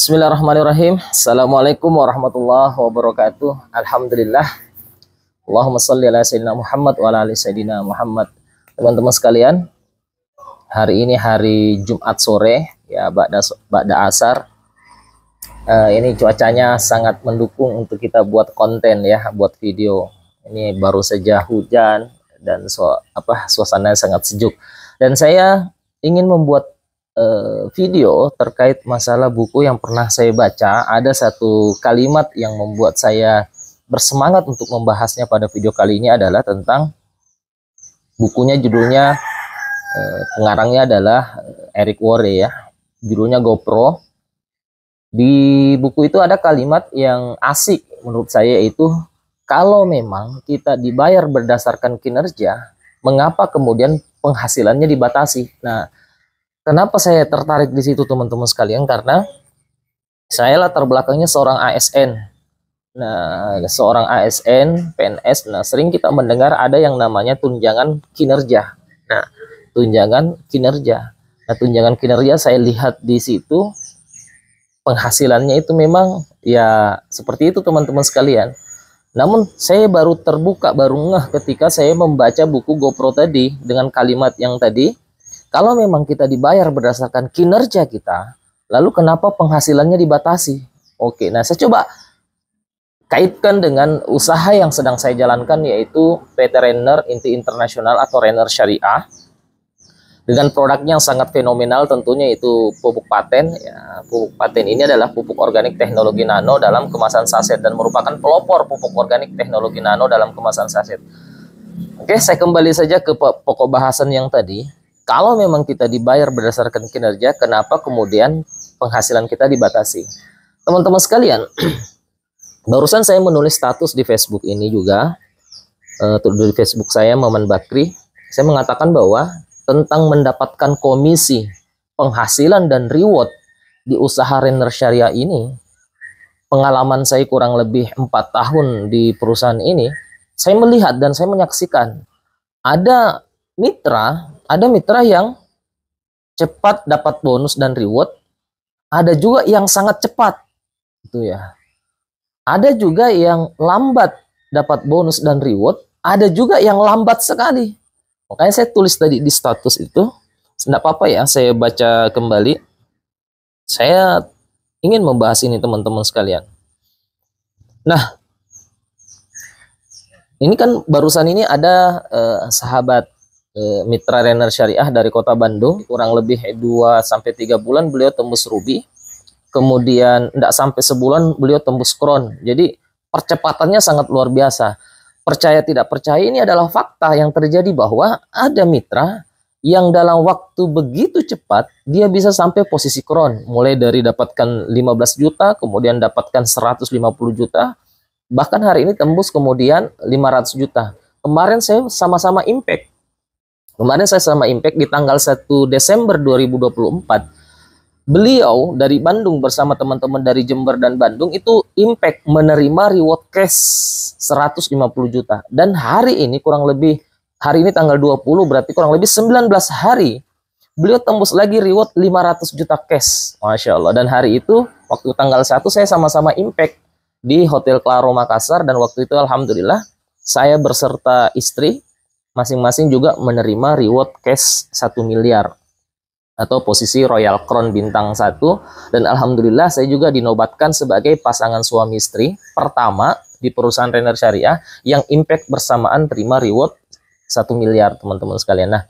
Bismillahirrahmanirrahim. Assalamualaikum warahmatullahi wabarakatuh. Alhamdulillah. Allahumma sholli ala sayyidina Muhammad wa ala ali sayyidina Muhammad. Teman-teman sekalian, hari ini hari Jumat sore ya, ba'da asar. Ini cuacanya sangat mendukung untuk kita buat konten ya, buat video. Ini baru saja hujan dan suasana sangat sejuk. Dan saya ingin membuat video terkait masalah buku yang pernah saya baca. Ada satu kalimat yang membuat saya bersemangat untuk membahasnya pada video kali ini, adalah tentang bukunya. Judulnya, pengarangnya adalah Eric Worre ya, judulnya GoPro. Di buku itu ada kalimat yang asik menurut saya, yaitu kalau memang kita dibayar berdasarkan kinerja, mengapa kemudian penghasilannya dibatasi? Nah, kenapa saya tertarik di situ teman-teman sekalian? Karena saya latar belakangnya seorang ASN. Nah, seorang ASN, PNS, nah sering kita mendengar ada yang namanya tunjangan kinerja. Nah, tunjangan kinerja. Nah, tunjangan kinerja saya lihat di situ penghasilannya itu memang ya seperti itu teman-teman sekalian. Namun saya baru terbuka, baru ngeh ketika saya membaca buku GoPro tadi dengan kalimat yang tadi. Kalau memang kita dibayar berdasarkan kinerja kita, lalu kenapa penghasilannya dibatasi? Oke, nah saya coba kaitkan dengan usaha yang sedang saya jalankan, yaitu PT Renner Inti Internasional atau Renner Syariah. Dengan produknya yang sangat fenomenal tentunya, itu pupuk paten. Ya, pupuk paten ini adalah pupuk organik teknologi nano dalam kemasan saset dan merupakan pelopor pupuk organik teknologi nano dalam kemasan saset. Oke, saya kembali saja ke pokok bahasan yang tadi. Kalau memang kita dibayar berdasarkan kinerja, kenapa kemudian penghasilan kita dibatasi? Teman-teman sekalian, barusan saya menulis status di Facebook ini juga, di Facebook saya, Maman Bakri. Saya mengatakan bahwa tentang mendapatkan komisi, penghasilan, dan reward di usaha Renner Syariah ini, pengalaman saya kurang lebih 4 tahun di perusahaan ini, saya melihat dan saya menyaksikan ada mitra yang cepat dapat bonus dan reward, ada juga yang sangat cepat gitu ya. Ada juga yang lambat dapat bonus dan reward, ada juga yang lambat sekali. Makanya saya tulis tadi di status itu, tidak apa-apa ya, saya baca kembali. Saya ingin membahas ini teman-teman sekalian. Nah, ini kan barusan ini ada sahabat mitra Renner Syariah dari Kota Bandung, kurang lebih 2-3 bulan beliau tembus ruby, kemudian tidak sampai sebulan beliau tembus kron. Jadi percepatannya sangat luar biasa. Percaya tidak percaya, ini adalah fakta yang terjadi, bahwa ada mitra yang dalam waktu begitu cepat dia bisa sampai posisi kron, mulai dari dapatkan 15 juta, kemudian dapatkan 150 juta, bahkan hari ini tembus kemudian 500 juta. Kemarin saya sama-sama impact. Di tanggal 1 Desember 2024. Beliau dari Bandung bersama teman-teman dari Jember dan Bandung itu impact menerima reward cash 150 juta. Dan hari ini hari ini tanggal 20, berarti kurang lebih 19 hari, beliau tembus lagi reward 500 juta cash. Masya Allah. Dan hari itu, waktu tanggal 1, saya sama-sama impact di Hotel Claro Makassar. Dan waktu itu alhamdulillah saya berserta istri masing-masing juga menerima reward cash 1 miliar atau posisi Royal Crown bintang 1. Dan alhamdulillah saya juga dinobatkan sebagai pasangan suami istri pertama di perusahaan Renner Syariah yang impact bersamaan terima reward 1 miliar teman-teman sekalian. Nah,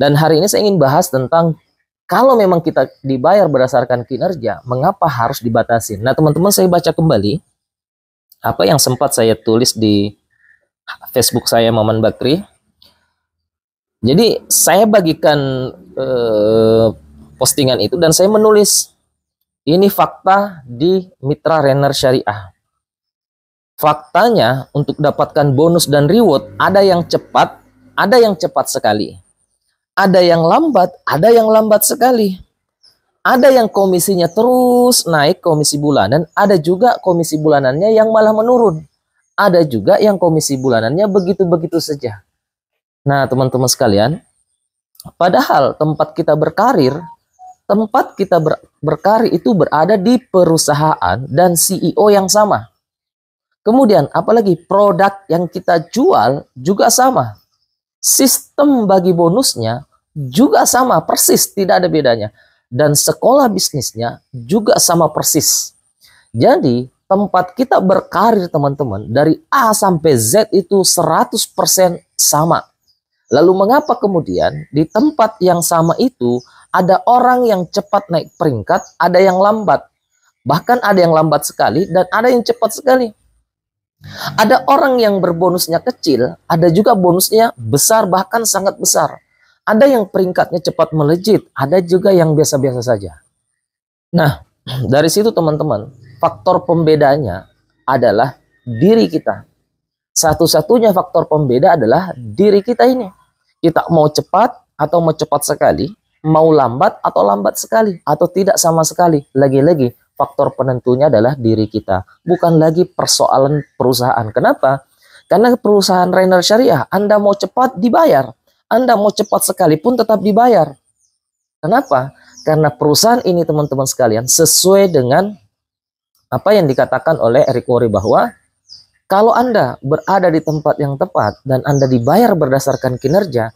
dan hari ini saya ingin bahas tentang kalau memang kita dibayar berdasarkan kinerja, mengapa harus dibatasi? Nah teman-teman, saya baca kembali apa yang sempat saya tulis di Facebook saya, Maman Bakri. Jadi saya bagikan postingan itu dan saya menulis, ini fakta di mitra Renner Syariah. Faktanya untuk dapatkan bonus dan reward, ada yang cepat sekali. Ada yang lambat sekali. Ada yang komisinya terus naik, komisi bulanan, ada juga komisi bulanannya yang malah menurun. Ada juga yang komisi bulanannya begitu-begitu saja. Nah, teman-teman sekalian, padahal tempat kita berkarir, tempat kita berkarir itu berada di perusahaan dan CEO yang sama. Kemudian apalagi produk yang kita jual juga sama. Sistem bagi bonusnya juga sama persis, tidak ada bedanya. Dan sekolah bisnisnya juga sama persis. Jadi tempat kita berkarir teman-teman dari A sampai Z itu 100% sama. Lalu mengapa kemudian di tempat yang sama itu ada orang yang cepat naik peringkat, ada yang lambat. Bahkan ada yang lambat sekali dan ada yang cepat sekali. Ada orang yang berbonusnya kecil, ada juga bonusnya besar bahkan sangat besar. Ada yang peringkatnya cepat melejit, ada juga yang biasa-biasa saja. Nah, dari situ teman-teman, faktor pembedanya adalah diri kita. Satu-satunya faktor pembeda adalah diri kita ini. Kita mau cepat atau mau cepat sekali, mau lambat atau lambat sekali, atau tidak sama sekali. Lagi-lagi, faktor penentunya adalah diri kita. Bukan lagi persoalan perusahaan. Kenapa? Karena perusahaan Rainer Syariah, Anda mau cepat dibayar. Anda mau cepat sekalipun tetap dibayar. Kenapa? Karena perusahaan ini teman-teman sekalian sesuai dengan apa yang dikatakan oleh Eric Worre bahwa kalau Anda berada di tempat yang tepat dan Anda dibayar berdasarkan kinerja,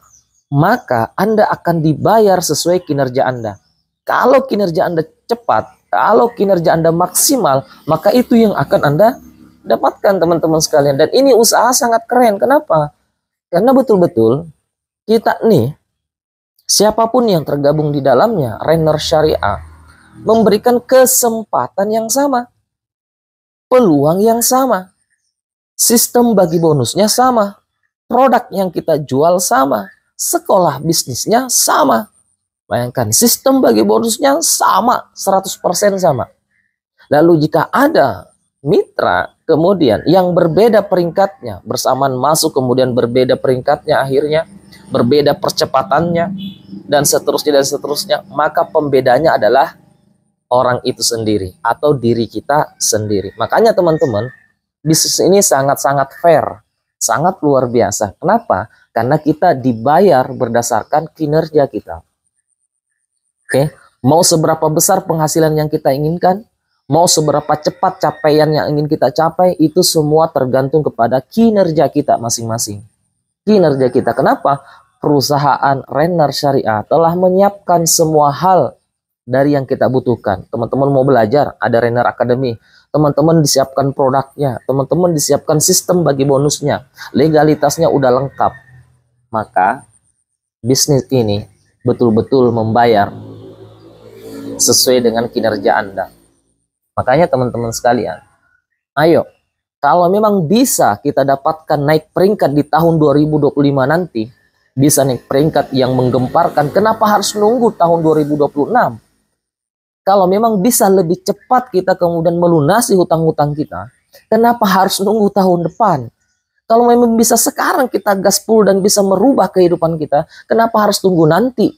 maka Anda akan dibayar sesuai kinerja Anda. Kalau kinerja Anda cepat, kalau kinerja Anda maksimal, maka itu yang akan Anda dapatkan teman-teman sekalian. Dan ini usaha sangat keren. Kenapa? Karena betul-betul kita nih, siapapun yang tergabung di dalamnya, Rainer Syariah, memberikan kesempatan yang sama, peluang yang sama. Sistem bagi bonusnya sama, produk yang kita jual sama, sekolah bisnisnya sama. Bayangkan, sistem bagi bonusnya sama, 100% sama. Lalu jika ada mitra kemudian yang berbeda peringkatnya, bersamaan masuk kemudian berbeda peringkatnya akhirnya, berbeda percepatannya, dan seterusnya, maka pembedanya adalah orang itu sendiri atau diri kita sendiri. Makanya teman-teman, bisnis ini sangat-sangat fair, sangat luar biasa. Kenapa? Karena kita dibayar berdasarkan kinerja kita. Oke, mau seberapa besar penghasilan yang kita inginkan, mau seberapa cepat capaian yang ingin kita capai, itu semua tergantung kepada kinerja kita masing-masing. Kinerja kita. Kenapa? Perusahaan Rainer Syariah telah menyiapkan semua hal dari yang kita butuhkan. Teman-teman mau belajar, ada Rainer Academy. Teman-teman disiapkan produknya, teman-teman disiapkan sistem bagi bonusnya, legalitasnya udah lengkap. Maka bisnis ini betul-betul membayar sesuai dengan kinerja Anda. Makanya teman-teman sekalian, ayo, kalau memang bisa kita dapatkan naik peringkat di tahun 2025 nanti, bisa naik peringkat yang menggemparkan, kenapa harus nunggu tahun 2026? Kalau memang bisa lebih cepat kita kemudian melunasi hutang-hutang kita, kenapa harus nunggu tahun depan? Kalau memang bisa sekarang kita gaspol dan bisa merubah kehidupan kita, kenapa harus tunggu nanti?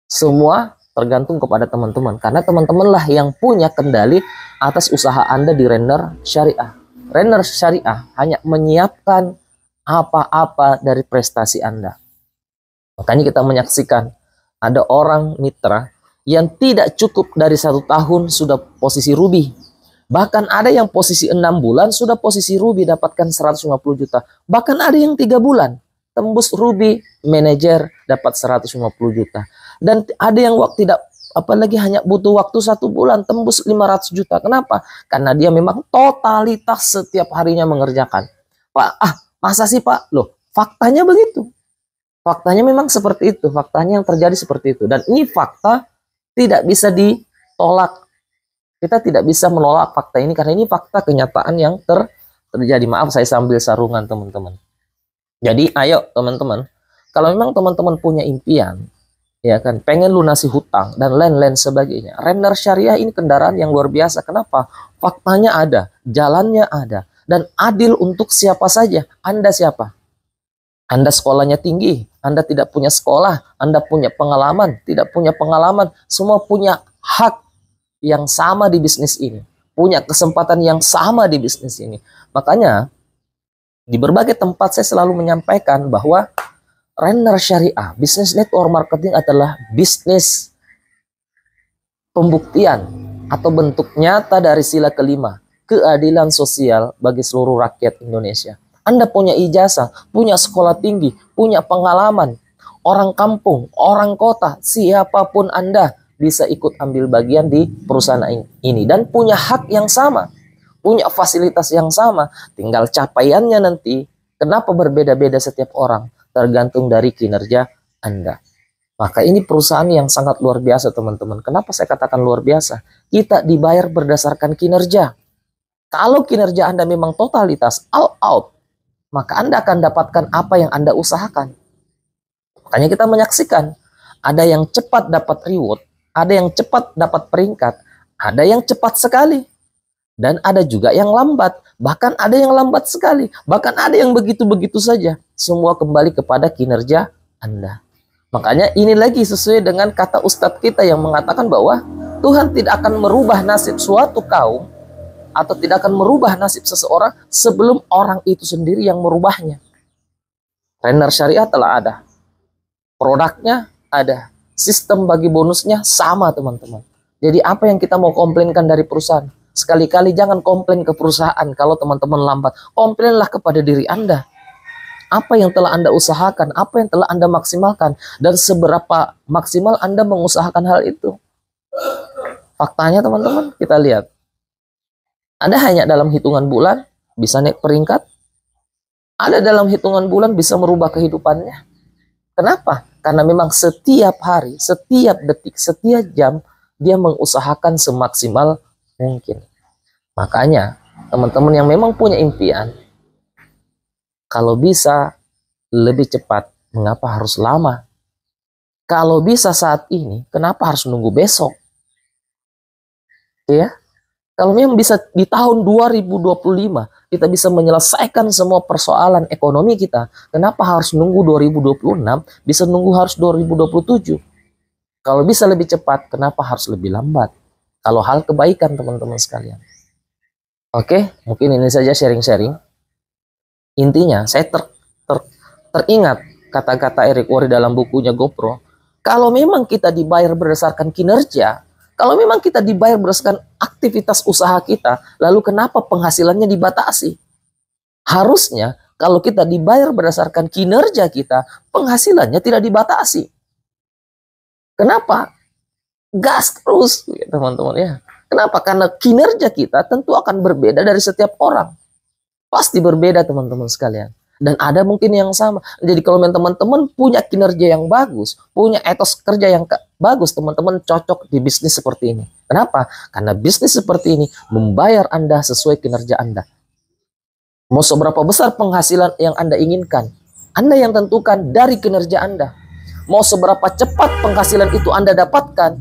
Semua tergantung kepada teman-teman. Karena teman-teman lah yang punya kendali atas usaha Anda di Rainer Syariah. Rainer Syariah hanya menyiapkan apa-apa dari prestasi Anda. Makanya kita menyaksikan ada orang mitra yang tidak cukup dari 1 tahun sudah posisi ruby. Bahkan ada yang posisi 6 bulan sudah posisi ruby dapatkan 150 juta. Bahkan ada yang 3 bulan tembus ruby manajer dapat 150 juta. Dan ada yang waktu tidak, apalagi hanya butuh waktu 1 bulan tembus 500 juta. Kenapa? Karena dia memang totalitas setiap harinya mengerjakan. Pak, masa sih Pak? Loh, faktanya begitu. Faktanya memang seperti itu. Faktanya yang terjadi seperti itu. Dan ini fakta tidak bisa ditolak. Kita tidak bisa menolak fakta ini karena ini fakta kenyataan yang terjadi. Maaf saya sambil sarungan teman-teman. Jadi ayo teman-teman, kalau memang teman-teman punya impian, ya kan, pengen lunasi hutang dan lain-lain sebagainya, Rainer Syariah ini kendaraan yang luar biasa. Kenapa? Faktanya ada, jalannya ada, dan adil untuk siapa saja. Anda siapa? Anda sekolahnya tinggi, Anda tidak punya sekolah, Anda punya pengalaman, tidak punya pengalaman, semua punya hak yang sama di bisnis ini, punya kesempatan yang sama di bisnis ini. Makanya di berbagai tempat saya selalu menyampaikan bahwa Rainer Syariah, bisnis network marketing adalah bisnis pembuktian atau bentuk nyata dari sila kelima, keadilan sosial bagi seluruh rakyat Indonesia. Anda punya ijazah, punya sekolah tinggi, punya pengalaman, orang kampung, orang kota, siapapun Anda bisa ikut ambil bagian di perusahaan ini dan punya hak yang sama, punya fasilitas yang sama. Tinggal capaiannya nanti, kenapa berbeda-beda setiap orang, tergantung dari kinerja Anda. Maka ini perusahaan yang sangat luar biasa, teman-teman. Kenapa saya katakan luar biasa? Kita dibayar berdasarkan kinerja. Kalau kinerja Anda memang totalitas, all out, maka Anda akan dapatkan apa yang Anda usahakan. Makanya kita menyaksikan, ada yang cepat dapat reward, ada yang cepat dapat peringkat, ada yang cepat sekali, dan ada juga yang lambat. Bahkan ada yang lambat sekali, bahkan ada yang begitu-begitu saja. Semua kembali kepada kinerja Anda. Makanya ini lagi sesuai dengan kata Ustadz kita yang mengatakan bahwa Tuhan tidak akan merubah nasib suatu kaum atau tidak akan merubah nasib seseorang sebelum orang itu sendiri yang merubahnya. Trainer syariah telah ada, produknya ada, sistem bagi bonusnya sama, teman-teman. Jadi apa yang kita mau komplainkan dari perusahaan? Sekali-kali jangan komplain ke perusahaan kalau teman-teman lambat. Komplainlah kepada diri Anda. Apa yang telah Anda usahakan, apa yang telah Anda maksimalkan, dan seberapa maksimal Anda mengusahakan hal itu. Faktanya teman-teman, kita lihat. Anda hanya dalam hitungan bulan bisa naik peringkat. Ada dalam hitungan bulan bisa merubah kehidupannya. Kenapa? Karena memang setiap hari, setiap detik, setiap jam, dia mengusahakan semaksimal mungkin. Makanya, teman-teman yang memang punya impian, kalau bisa lebih cepat, mengapa harus lama? Kalau bisa saat ini, kenapa harus nunggu besok? Ya, kalau memang bisa di tahun 2025 kita bisa menyelesaikan semua persoalan ekonomi kita, kenapa harus nunggu 2026? Bisa nunggu harus 2027. Kalau bisa lebih cepat, kenapa harus lebih lambat? Kalau hal kebaikan, teman-teman sekalian. Oke, mungkin ini saja sharing-sharing. Intinya, saya teringat kata-kata Eric Worre dalam bukunya GoPro. Kalau memang kita dibayar berdasarkan kinerja, kalau memang kita dibayar berdasarkan aktivitas usaha kita, lalu kenapa penghasilannya dibatasi? Harusnya, kalau kita dibayar berdasarkan kinerja kita, penghasilannya tidak dibatasi. Kenapa? Gas terus, teman-teman ya. Kenapa? Karena kinerja kita tentu akan berbeda dari setiap orang. Pasti berbeda, teman-teman sekalian. Dan ada mungkin yang sama. Jadi kalau teman-teman punya kinerja yang bagus, punya etos kerja yang bagus, teman-teman cocok di bisnis seperti ini. Kenapa? Karena bisnis seperti ini membayar Anda sesuai kinerja Anda. Mau seberapa besar penghasilan yang Anda inginkan, Anda yang tentukan dari kinerja Anda. Mau seberapa cepat penghasilan itu Anda dapatkan,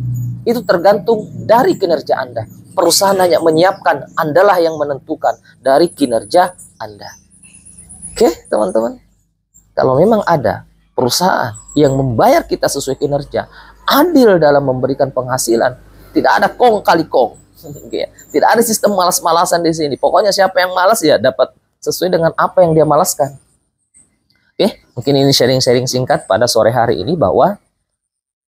itu tergantung dari kinerja Anda. Perusahaan hanya menyiapkan, Andalah yang menentukan dari kinerja Anda. Oke, teman-teman. Kalau memang ada perusahaan yang membayar kita sesuai kinerja, adil dalam memberikan penghasilan, tidak ada kong kali kong. Tidak ada sistem malas-malasan di sini. Pokoknya siapa yang malas ya dapat sesuai dengan apa yang dia malaskan. Oke, mungkin ini sharing-sharing singkat pada sore hari ini bahwa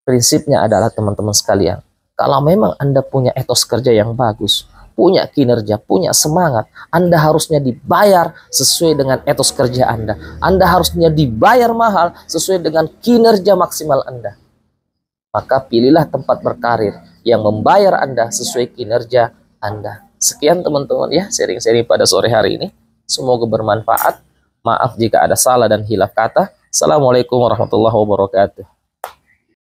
prinsipnya adalah teman-teman sekalian, kalau memang Anda punya etos kerja yang bagus, punya kinerja, punya semangat, Anda harusnya dibayar sesuai dengan etos kerja Anda. Anda harusnya dibayar mahal sesuai dengan kinerja maksimal Anda. Maka pilihlah tempat berkarir yang membayar Anda sesuai kinerja Anda. Sekian teman-teman ya, sharing-sharing pada sore hari ini. Semoga bermanfaat. Maaf jika ada salah dan hilaf kata. Assalamualaikum warahmatullahi wabarakatuh.